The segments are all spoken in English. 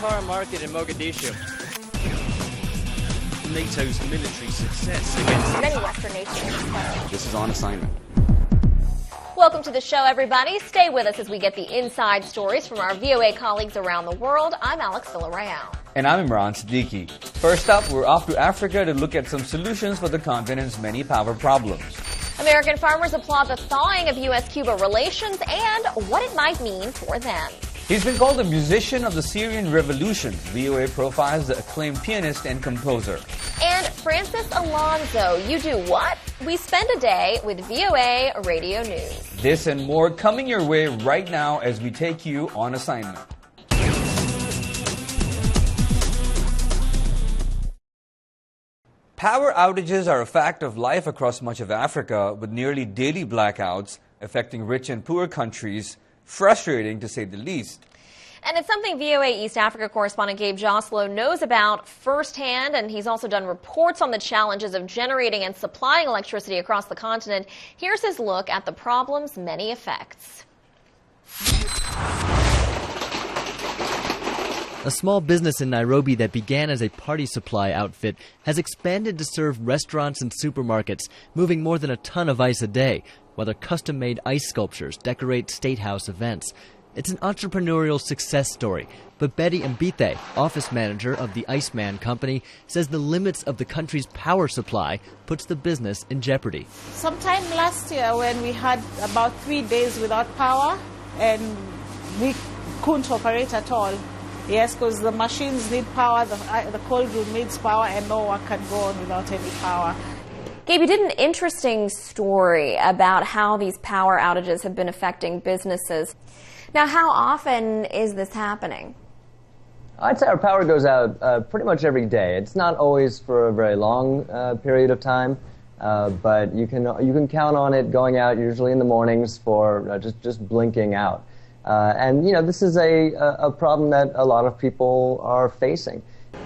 foreign market in Mogadishu. NATO's military success against many Western nations. This is On Assignment. Welcome to the show, everybody. Stay with us as we get the inside stories from our VOA colleagues around the world. I'm Alex Villarreal. And I'm Imran, Siddiqui. First up, we're off to Africa to look at some solutions for the continent's many power problems. American farmers applaud the thawing of U.S.-Cuba relations and what it might mean for them. He's been called the musician of the Syrian Revolution. VOA profiles the acclaimed pianist and composer. And Francis Alonso, you do what? We spend a day with VOA Radio News. This and more coming your way right now as we take you on assignment. Power outages are a fact of life across much of Africa, with nearly daily blackouts affecting rich and poor countries. Frustrating, to say the least. And it's something VOA East Africa correspondent Gabe Joslow knows about firsthand, and he's also done reports on the challenges of generating and supplying electricity across the continent. Here's his look at the problem's many effects. A small business in Nairobi that began as a party supply outfit has expanded to serve restaurants and supermarkets, moving more than a ton of ice a day, while their custom-made ice sculptures decorate State House events. It's an entrepreneurial success story, but Betty Mbite, office manager of the Iceman Company, says the limits of the country's power supply puts the business in jeopardy. Sometime last year when we had about 3 days without power and we couldn't operate at all. Yes, because the machines need power, the cold room needs power, and no one can go on without any power. Gabe, you did an interesting story about how these power outages have been affecting businesses. Now, how often is this happening? I'd say our power goes out pretty much every day. It's not always for a very long period of time, but you can count on it going out usually in the mornings for just blinking out. And you know, this is a problem that a lot of people are facing.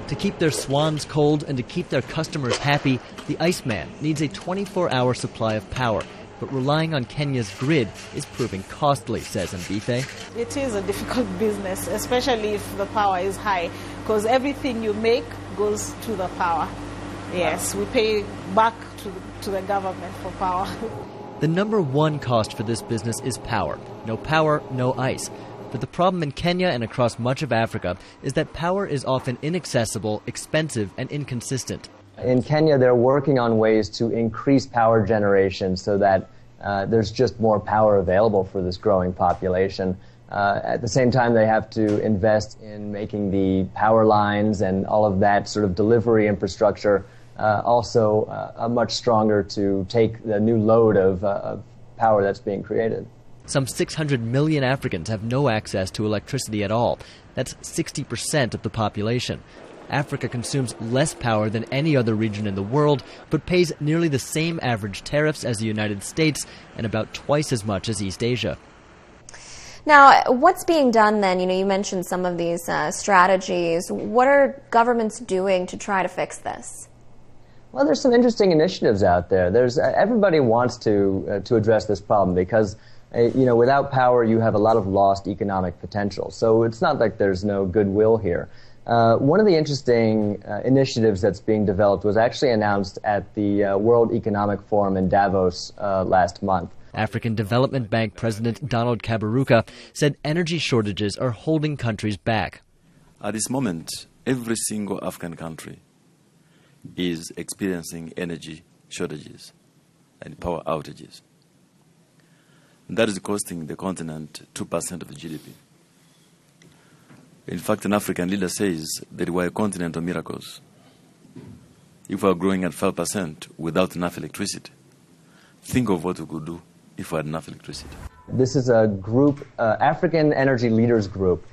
To keep their swans cold and to keep their customers happy, the Iceman needs a 24-hour supply of power. But relying on Kenya's grid is proving costly, says Mbite. It is a difficult business, especially if the power is high, because everything you make goes to the power. Yes, we pay back to the government for power. The number one cost for this business is power. No power, no ice. But the problem in Kenya and across much of Africa is that power is often inaccessible, expensive, and inconsistent. In Kenya, they're working on ways to increase power generation so that there's just more power available for this growing population. At the same time, they have to invest in making the power lines and all of that sort of delivery infrastructure also much stronger to take the new load of power that's being created. Some 600 million Africans have no access to electricity at all. That's 60% of the population. Africa consumes less power than any other region in the world, but pays nearly the same average tariffs as the United States and about twice as much as East Asia. Now, what's being done then? You know, you mentioned some of these strategies. What are governments doing to try to fix this? Well, there's some interesting initiatives out there. Everybody wants to address this problem because you know, without power, you have a lot of lost economic potential. So it's not like there's no goodwill here. One of the interesting initiatives that's being developed was actually announced at the World Economic Forum in Davos last month. African Development Bank President Donald Kaberuka said energy shortages are holding countries back. At this moment, every single African country is experiencing energy shortages and power outages. That is costing the continent 2% of the GDP. In fact, an African leader says that we're a continent of miracles. If we're growing at 5% without enough electricity, think of what we could do if we had enough electricity. This is a group, African Energy Leaders Group,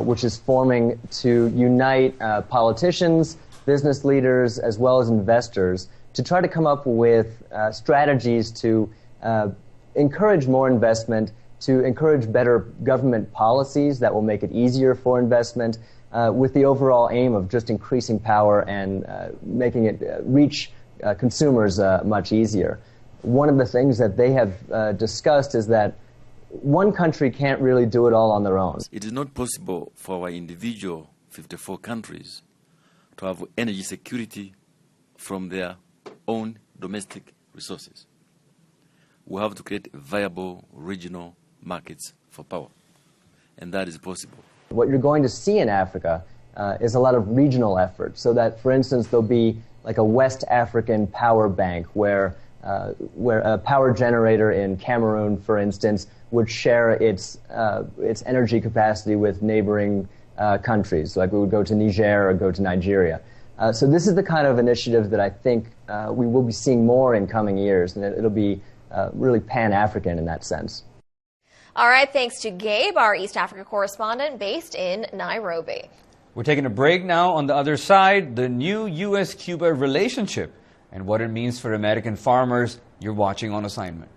which is forming to unite politicians, business leaders, as well as investors to try to come up with strategies to encourage more investment, to encourage better government policies that will make it easier for investment, with the overall aim of just increasing power and making it reach consumers much easier. One of the things that they have discussed is that one country can't really do it all on their own. It is not possible for our individual 54 countries to have energy security from their own domestic resources. We have to create viable regional markets for power, and that is possible. What you're going to see in Africa is a lot of regional effort, so that, for instance, there'll be like a West African power bank where a power generator in Cameroon, for instance, would share its energy capacity with neighboring countries. Like we would go to Niger or go to Nigeria. So this is the kind of initiative that I think we will be seeing more in coming years, and it'll be really pan-African in that sense. All right, thanks to Gabe, our East Africa correspondent based in Nairobi. We're taking a break now. On the other side, the new U.S.-Cuba relationship and what it means for American farmers. You're watching On Assignment.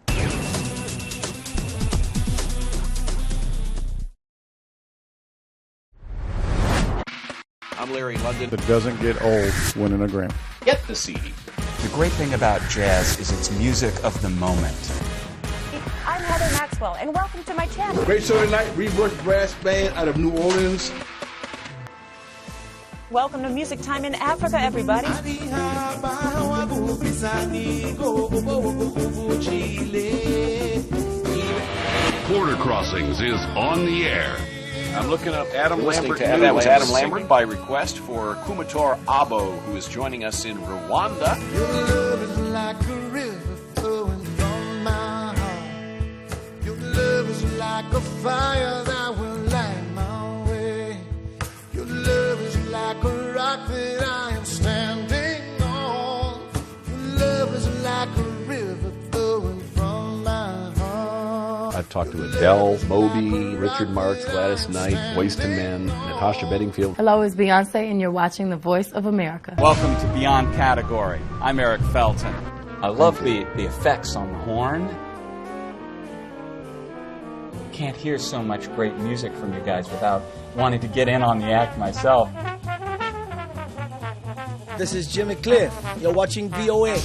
I'm Larry London. It doesn't get old winning a Grammy. Get the CD. The great thing about jazz is it's music of the moment. I'm Heather Maxwell, and welcome to my channel. Great show tonight, Rebirth Brass Band out of New Orleans. Welcome to Music Time in Africa, everybody. Border Crossings is on the air. I'm looking up Adam Lambert. That was Adam Lambert by request for Kumator Abo, who is joining us in Rwanda. Your love is like a river flowing from my heart. Your love is like a fire that will light my way. Your love is like a rock that I am standing on. Your love is like a river flowing from my heart. I've talked to Adele, Moby, Richard Marx, Gladys Knight, Boyz II Men, Natasha Bedingfield. Hello, it's Beyonce, and you're watching The Voice of America. Welcome to Beyond Category. I'm Eric Felton. I love the effects on the horn. Can't hear so much great music from you guys without wanting to get in on the act myself. This is Jimmy Cliff. You're watching VOA.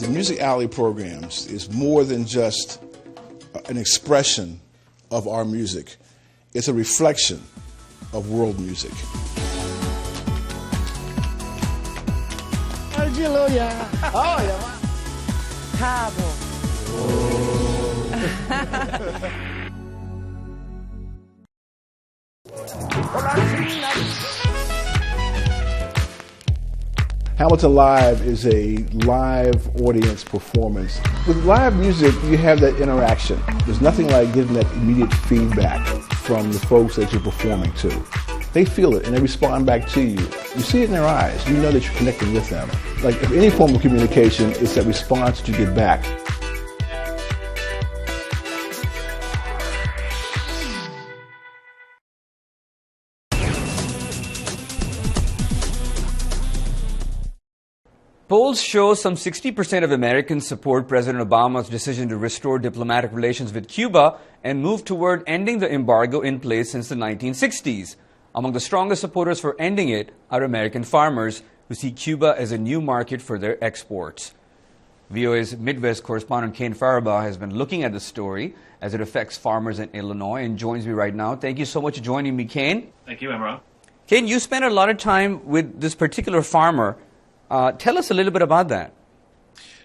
Music Alley programs is more than just an expression of our music. It's a reflection of world music. Hamilton Live is a live audience performance. With live music, you have that interaction. There's nothing like getting that immediate feedback from the folks that you're performing to. They feel it and they respond back to you. You see it in their eyes. You know that you're connecting with them. Like if any form of communication, it's that response that you get back. Polls show some 60% of Americans support President Obama's decision to restore diplomatic relations with Cuba and move toward ending the embargo in place since the 1960s. Among the strongest supporters for ending it are American farmers who see Cuba as a new market for their exports. VOA's Midwest correspondent Kane Faribaugh has been looking at the story as it affects farmers in Illinois and joins me right now. Thank you so much for joining me, Kane. Thank you, Imran. Kane, you spent a lot of time with this particular farmer. Tell us a little bit about that.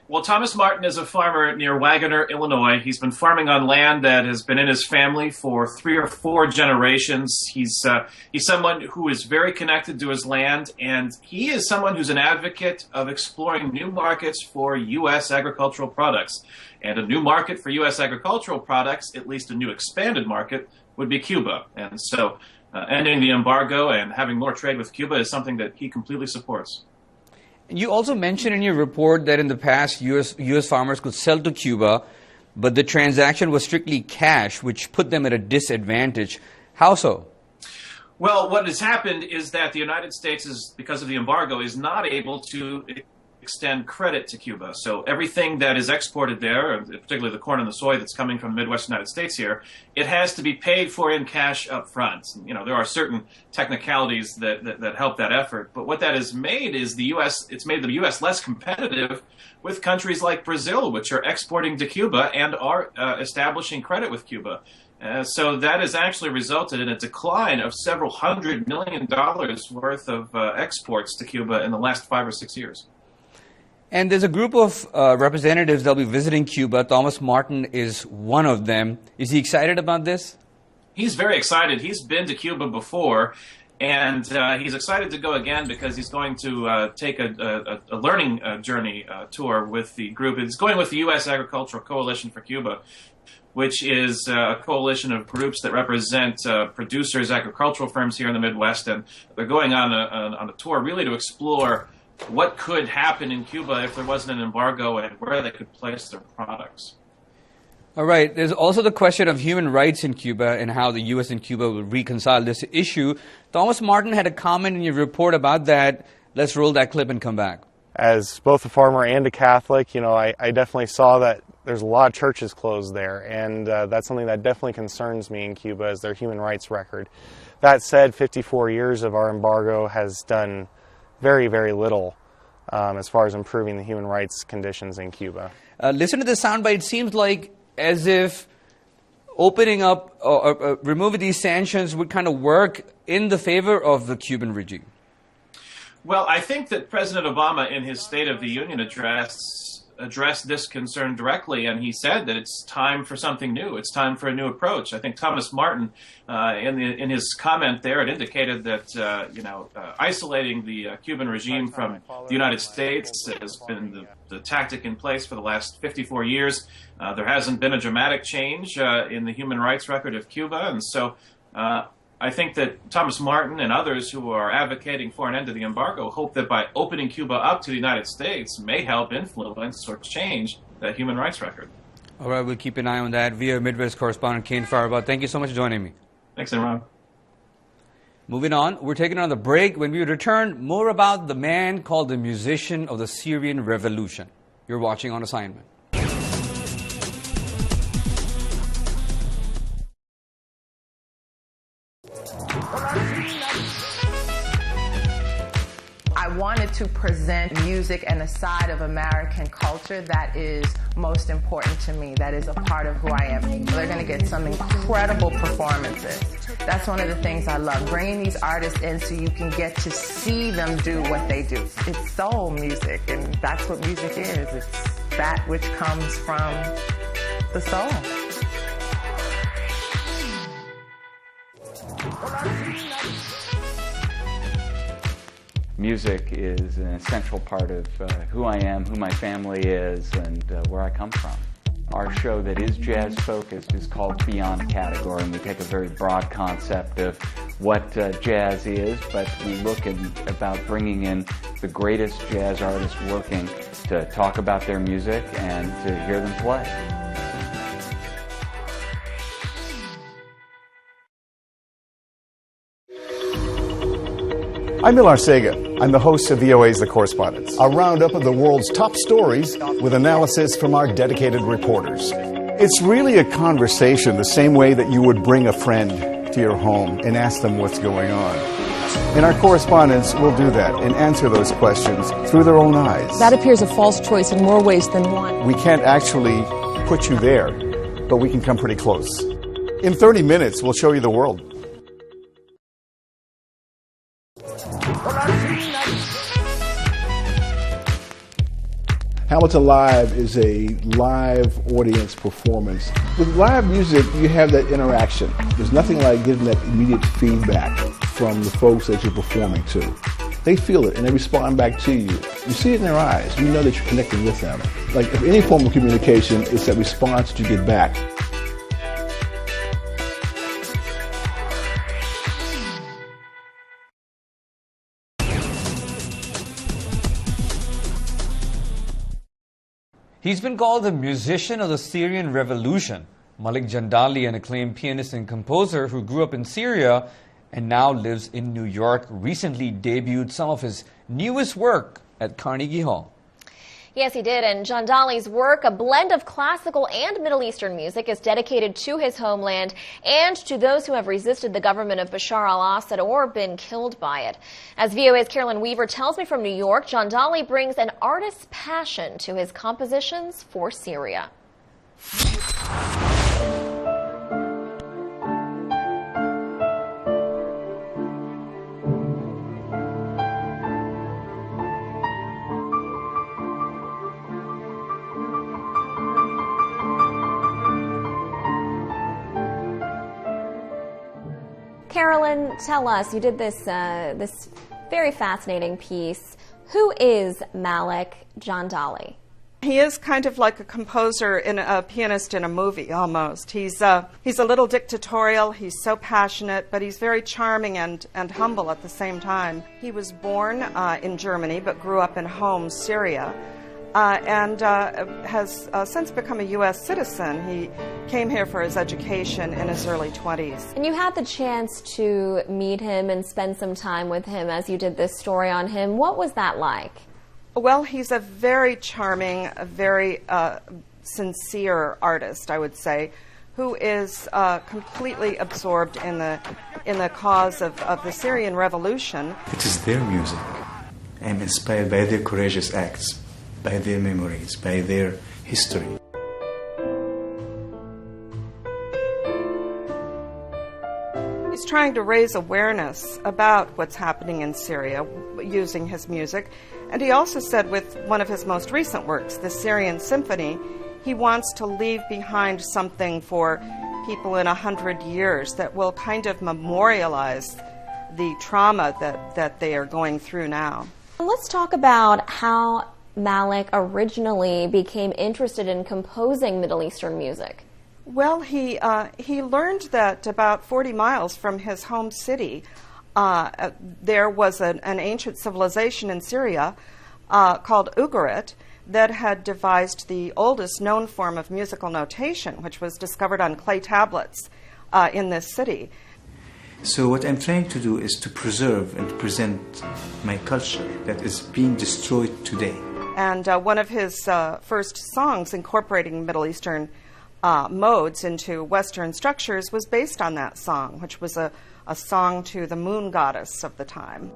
Well, Thomas Martin is a farmer near Wagoner, Illinois. He's been farming on land that has been in his family for 3 or 4 generations. He's someone who is very connected to his land, and he is someone who's an advocate of exploring new markets for U.S. agricultural products. And a new market for U.S. agricultural products, at least a new expanded market, would be Cuba. And so ending the embargo and having more trade with Cuba is something that he completely supports. You also mentioned in your report that in the past, U.S. farmers could sell to Cuba, but the transaction was strictly cash, which put them at a disadvantage. How so? Well, what has happened is that the United States, because of the embargo, is not able to extend credit to Cuba. So everything that is exported there, particularly the corn and the soy that's coming from the Midwest United States here, it has to be paid for in cash up front. You know, there are certain technicalities that help that effort, but what that has made is it's made the U.S. less competitive with countries like Brazil, which are exporting to Cuba and are establishing credit with Cuba. So that has actually resulted in a decline of several $100 million worth of exports to Cuba in the last 5 or 6 years. And there's a group of representatives that'll be visiting Cuba. Thomas Martin is one of them. Is he excited about this? He's very excited. He's been to Cuba before, and he's excited to go again because he's going to take a learning journey tour with the group. It's going with the U.S. Agricultural Coalition for Cuba, which is a coalition of groups that represent producers, agricultural firms here in the Midwest, and they're going on a tour really to explore what could happen in Cuba if there wasn't an embargo and where they could place their products. All right. There's also the question of human rights in Cuba and how the U.S. and Cuba will reconcile this issue. Thomas Martin had a comment in your report about that. Let's roll that clip and come back. As both a farmer and a Catholic, you know, I definitely saw that there's a lot of churches closed there, and that's something that definitely concerns me in Cuba is their human rights record. That said, 54 years of our embargo has done very, very little as far as improving the human rights conditions in Cuba. Listen to the soundbite. It seems like as if opening up or removing these sanctions would kind of work in the favor of the Cuban regime. Well, I think that President Obama, in his State of the Union address, addressed this concern directly, and he said that it's time for something new. It's time for a new approach. I think Thomas Martin, in his comment there, it indicated that isolating the Cuban regime from the United States has been the tactic in place for the last 54 years. There hasn't been a dramatic change in the human rights record of Cuba, and so I think that Thomas Martin and others who are advocating for an end to the embargo hope that by opening Cuba up to the United States may help influence or change that human rights record. All right, we'll keep an eye on that. VOA Midwest correspondent Kane Faribault, thank you so much for joining me. Thanks, Imran. Moving on, we're taking another break. When we return, more about the man called the musician of the Syrian Revolution. You're watching On Assignment. I wanted to present music and a side of American culture that is most important to me, that is a part of who I am. They're going to get some incredible performances. That's one of the things I love, bringing these artists in so you can get to see them do what they do. It's soul music, and that's what music is. It's that which comes from the soul. Music is an essential part of who I am, who my family is, and where I come from. Our show that is jazz-focused is called Beyond Category, and we take a very broad concept of what jazz is, but we look at about bringing in the greatest jazz artists working to talk about their music and to hear them play. I'm Millar Sega. I'm the host of VOA's The Correspondents, a roundup of the world's top stories with analysis from our dedicated reporters. It's really a conversation the same way that you would bring a friend to your home and ask them what's going on. And our correspondents will do that and answer those questions through their own eyes. That appears a false choice in more ways than one. We can't actually put you there, but we can come pretty close. In 30 minutes, we'll show you the world. Hamilton Live is a live audience performance. With live music, you have that interaction. There's nothing like getting that immediate feedback from the folks that you're performing to. They feel it and they respond back to you. You see it in their eyes. You know that you're connecting with them. Like if any form of communication, it's that response that you get back. He's been called the musician of the Syrian Revolution. Malik Jandali, an acclaimed pianist and composer who grew up in Syria and now lives in New York, recently debuted some of his newest work at Carnegie Hall. Yes, he did. And John Dolly's work, a blend of classical and Middle Eastern music, is dedicated to his homeland and to those who have resisted the government of Bashar al-Assad or been killed by it. As VOA's Carolyn Weaver tells me from New York, John Dolly brings an artist's passion to his compositions for Syria. Carolyn, tell us, you did this very fascinating piece. Who is Malik John Dolly? He is kind of like a composer and a pianist in a movie, almost. He's a little dictatorial, he's so passionate, but he's very charming and humble at the same time. He was born in Germany, but grew up in Homs, Syria, and has since become a U.S. citizen. He came here for his education in his early 20s. And you had the chance to meet him and spend some time with him as you did this story on him. What was that like? Well, he's a very charming, a very sincere artist, I would say, who is completely absorbed in the cause of the Syrian revolution. It is their music. I'm inspired by their courageous acts, by their memories, by their history. He's trying to raise awareness about what's happening in Syria using his music. And he also said with one of his most recent works, the Syrian Symphony, he wants to leave behind something for people in 100 years that will kind of memorialize the trauma that they are going through now. Let's talk about how Malik originally became interested in composing Middle Eastern music. Well, he learned that about 40 miles from his home city, there was an ancient civilization in Syria called Ugarit that had devised the oldest known form of musical notation, which was discovered on clay tablets in this city. So what I'm trying to do is to preserve and present my culture that is being destroyed today. And one of his first songs incorporating Middle Eastern modes into Western structures was based on that song, which was a song to the moon goddess of the time.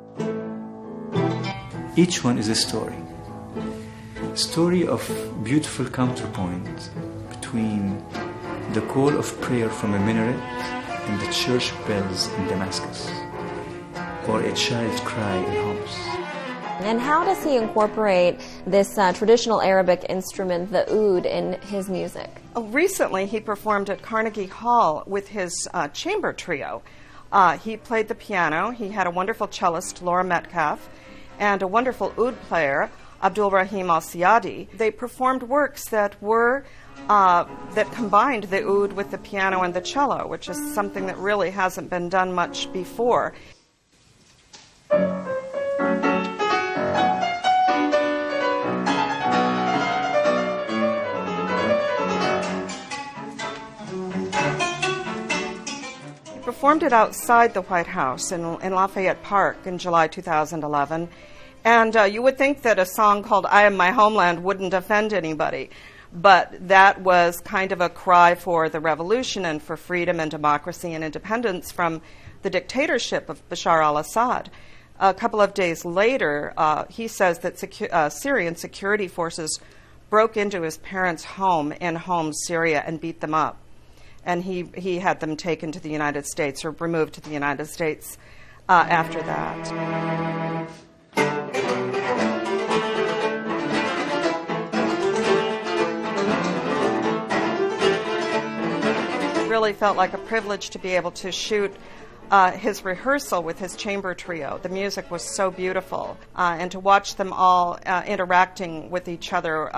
Each one is a story. Story of beautiful counterpoint between the call of prayer from a minaret and the church bells in Damascus, or a child cry in Homs. And how does he incorporate this traditional Arabic instrument, the oud, in his music? Recently, he performed at Carnegie Hall with his chamber trio. He played the piano. He had a wonderful cellist, Laura Metcalf, and a wonderful oud player, Abdul Rahim Al-Siyadi. They performed works that were that combined the oud with the piano and the cello, which is something that really hasn't been done much before. Performed it outside the White House in Lafayette Park in July 2011. And you would think that a song called I Am My Homeland wouldn't offend anybody. But that was kind of a cry for the revolution and for freedom and democracy and independence from the dictatorship of Bashar al-Assad. A couple of days later, he says that Syrian security forces broke into his parents' home in Homs, Syria, and beat them up. And he had them taken to the United States or removed to the United States after that. It really felt like a privilege to be able to shoot his rehearsal with his chamber trio. The music was so beautiful, and to watch them all interacting with each other,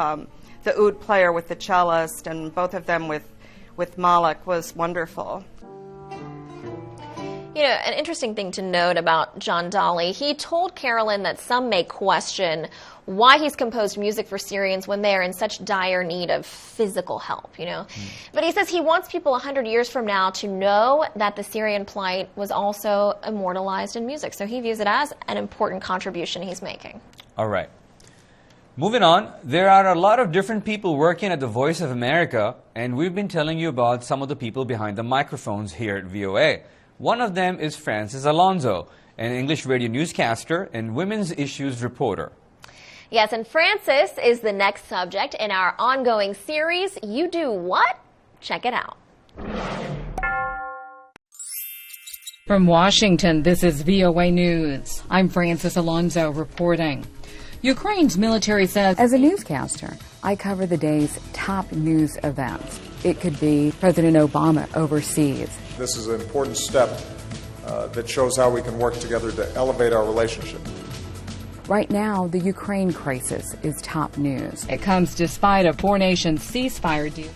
the oud player with the cellist and both of them with Malik was wonderful. You know, an interesting thing to note about John Dolly, he told Carolyn that some may question why he's composed music for Syrians when they are in such dire need of physical help, you know. But he says he wants people 100 years from now to know that the Syrian plight was also immortalized in music. So he views it as an important contribution he's making. All right. Moving on, there are a lot of different people working at the Voice of America, and we've been telling you about some of the people behind the microphones here at VOA. One of them is Francis Alonso, an English radio newscaster and women's issues reporter. Yes, and Francis is the next subject in our ongoing series, You Do What? Check it out. From Washington, this is VOA News. I'm Francis Alonso reporting. Ukraine's military says, as a newscaster, I cover the day's top news events. It could be President Obama overseas. This is an important step that shows how we can work together to elevate our relationship. Right now, the Ukraine crisis is top news. It comes despite a four-nation ceasefire deal.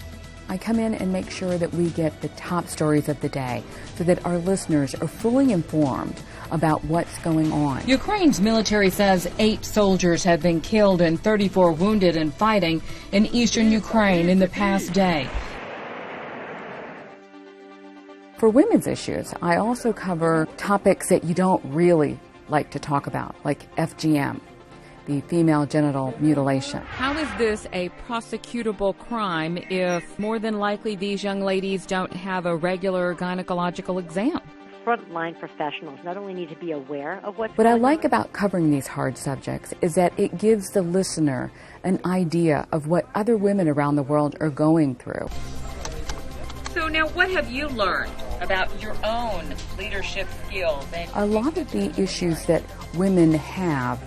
I come in and make sure that we get the top stories of the day so that our listeners are fully informed about what's going on. Ukraine's military says 8 soldiers have been killed and 34 wounded in fighting in eastern Ukraine in the past day. For women's issues, I also cover topics that you don't really like to talk about, like FGM, the female genital mutilation. How is this a prosecutable crime if more than likely these young ladies don't have a regular gynecological exam? Frontline professionals not only need to be aware of what's What I going like on, about covering these hard subjects is that it gives the listener an idea of what other women around the world are going through. So now what have you learned about your own leadership skills? A lot of the issues that women have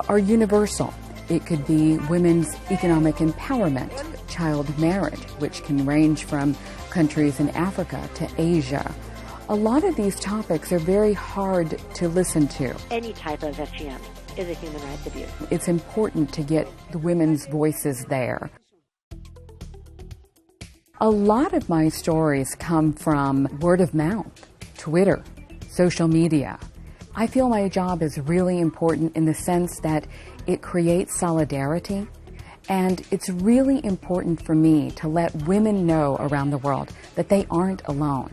are universal. It could be women's economic empowerment, child marriage, which can range from countries in Africa to Asia. A lot of these topics are very hard to listen to. any type of FGM is a human rights abuse. It's important to get the women's voices there. A lot of my stories come from word of mouth, Twitter, social media. I feel my job is really important in the sense that it creates solidarity, and it's really important for me to let women know around the world that they aren't alone,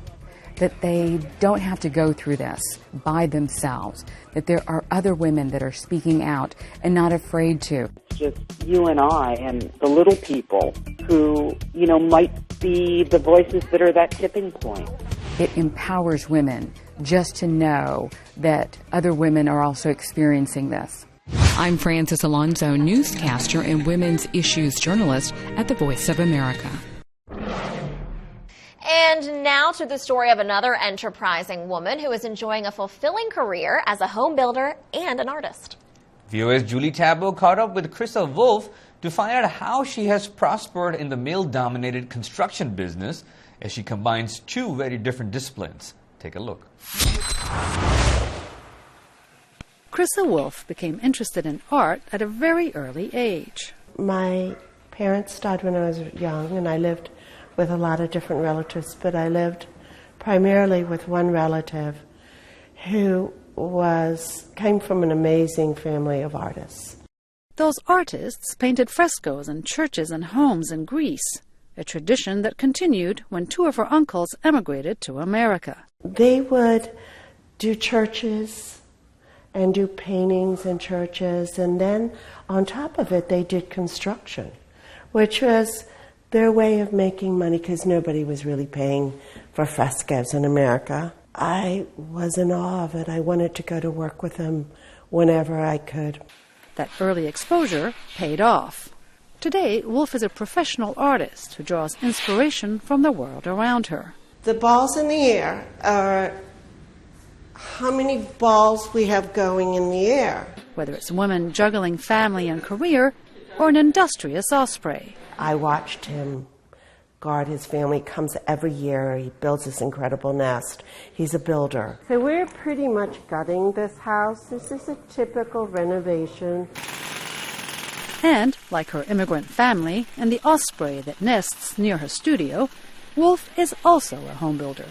that they don't have to go through this by themselves, that there are other women that are speaking out and not afraid to. Just you and I and the little people who, might be the voices that are that tipping point. It empowers women just to know that other women are also experiencing this. I'm Francis Alonso, newscaster and women's issues journalist at the Voice of America. And now to the story of another enterprising woman who is enjoying a fulfilling career as a home builder and an artist. VOA's Julie Tabo caught up with Krista Wolf to find out how she has prospered in the male-dominated construction business as she combines two very different disciplines. Take a look. Krista Wolf became interested in art at a very early age. My parents died when I was young, and I lived with a lot of different relatives, but I lived primarily with one relative who came from an amazing family of artists. Those artists painted frescoes in churches and homes in Greece, a tradition that continued when 2 of her uncles emigrated to America. They would do churches and do paintings in churches, and then on top of it they did construction, which was their way of making money because nobody was really paying for frescoes in America. I was in awe of it. I wanted to go to work with them whenever I could. That early exposure paid off. Today, Wolf is a professional artist who draws inspiration from the world around her. The balls in the air are how many balls we have going in the air. Whether it's women juggling family and career or an industrious osprey. I watched him guard his family. He comes every year. He builds this incredible nest. He's a builder. So we're pretty much gutting this house. This is a typical renovation. And, like her immigrant family and the osprey that nests near her studio, Wolf is also a home builder.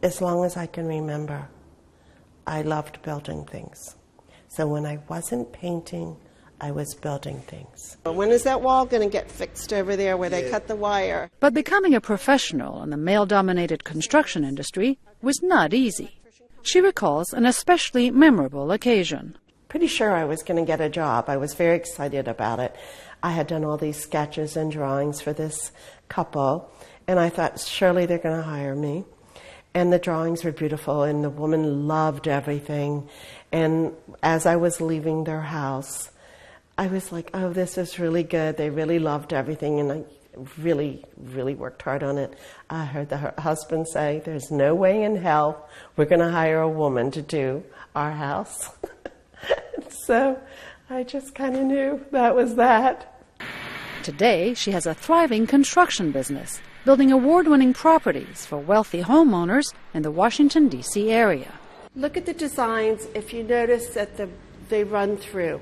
As long as I can remember, I loved building things. So when I wasn't painting, I was building things. When is that wall going to get fixed over there where they cut the wire? But becoming a professional in the male-dominated construction industry was not easy. She recalls an especially memorable occasion. pretty sure I was going to get a job. I was very excited about it. I had done all these sketches and drawings for this couple, and I thought, surely they're going to hire me. And the drawings were beautiful, and the woman loved everything. And as I was leaving their house, I was like, oh, this is really good. They really loved everything, and I really, really worked hard on it. I heard the husband say, there's no way in hell we're going to hire a woman to do our house. So I just kind of knew that was that. Today, she has a thriving construction business, building award-winning properties for wealthy homeowners in the Washington, D.C. area. Look at the designs. If you notice that they run through,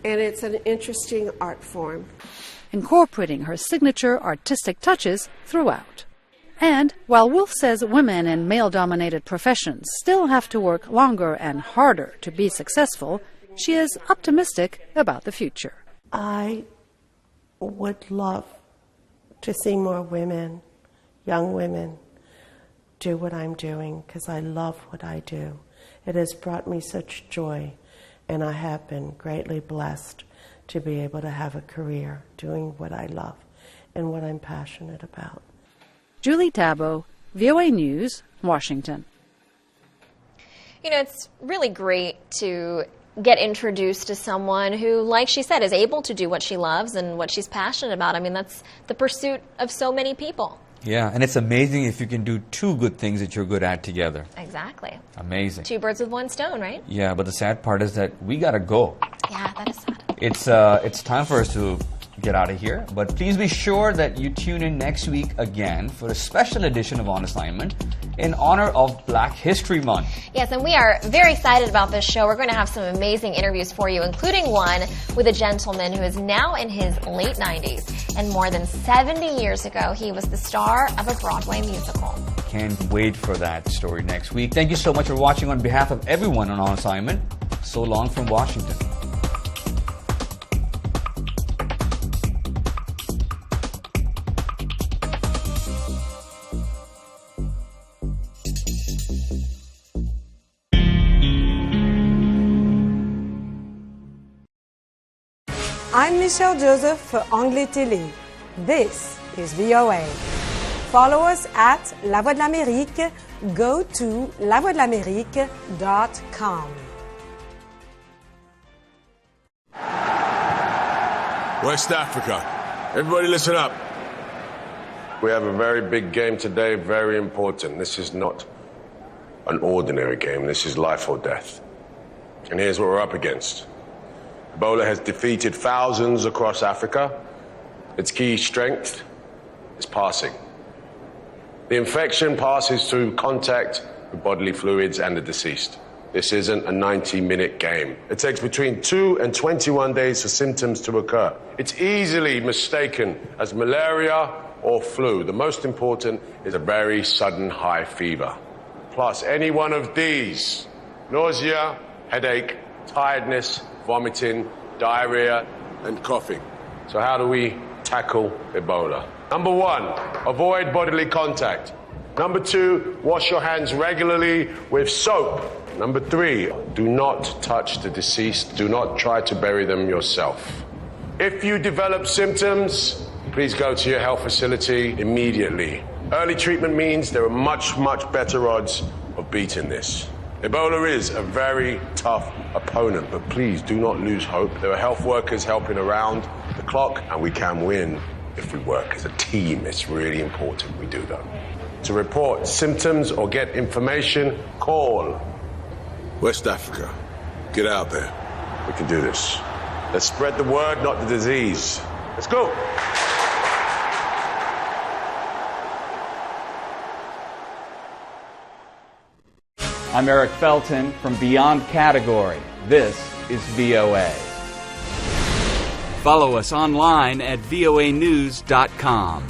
and it's an interesting art form. Incorporating her signature artistic touches throughout. And while Wolf says women in male-dominated professions still have to work longer and harder to be successful, she is optimistic about the future. I would love to see more women, young women, do what I'm doing, because I love what I do. It has brought me such joy, and I have been greatly blessed to be able to have a career doing what I love and what I'm passionate about. Julie Tabo, VOA News, Washington. You know, it's really great to get introduced to someone who, like she said, is able to do what she loves and what she's passionate about. I mean, that's the pursuit of so many people. Yeah, and it's amazing if you can do two good things that you're good at together. Exactly. Amazing. Two birds with one stone, right? Yeah, but the sad part is that we gotta go. Yeah, that is sad. It's time for us to get out of here, but please be sure that you tune in next week again for a special edition of On Assignment in honor of Black History Month. Yes, and we are very excited about this show. We're going to have some amazing interviews for you, including one with a gentleman who is now in his late 90s, and more than 70 years ago, he was the star of a Broadway musical. Can't wait for that story next week. Thank you so much for watching. On behalf of everyone on Assignment, so long from Washington. I'm Michelle Joseph for Anglais Télé. This is VOA. Follow us at La Voix de l'Amérique. Go to lavoixdelamérique.com. West Africa. Everybody listen up. We have a very big game today, very important. This is not an ordinary game. This is life or death. And here's what we're up against. Ebola has defeated thousands across Africa. Its key strength is passing. The infection passes through contact with bodily fluids and the deceased. This isn't a 90-minute game. It takes between 2 and 21 days for symptoms to occur. It's easily mistaken as malaria or flu. The most important is a very sudden high fever. Plus any one of these: nausea, headache, tiredness, vomiting, diarrhea, and coughing. So how do we tackle Ebola? Number 1, avoid bodily contact. Number 2, wash your hands regularly with soap. Number 3, do not touch the deceased. Do not try to bury them yourself. If you develop symptoms, please go to your health facility immediately. Early treatment means there are much, much better odds of beating this. Ebola is a very tough opponent, but please do not lose hope. There are health workers helping around the clock, and we can win if we work as a team. It's really important we do that. To report symptoms or get information, call West Africa. Get out there. We can do this. Let's spread the word, not the disease. Let's go. I'm Eric Felton from Beyond Category. This is VOA. Follow us online at voanews.com.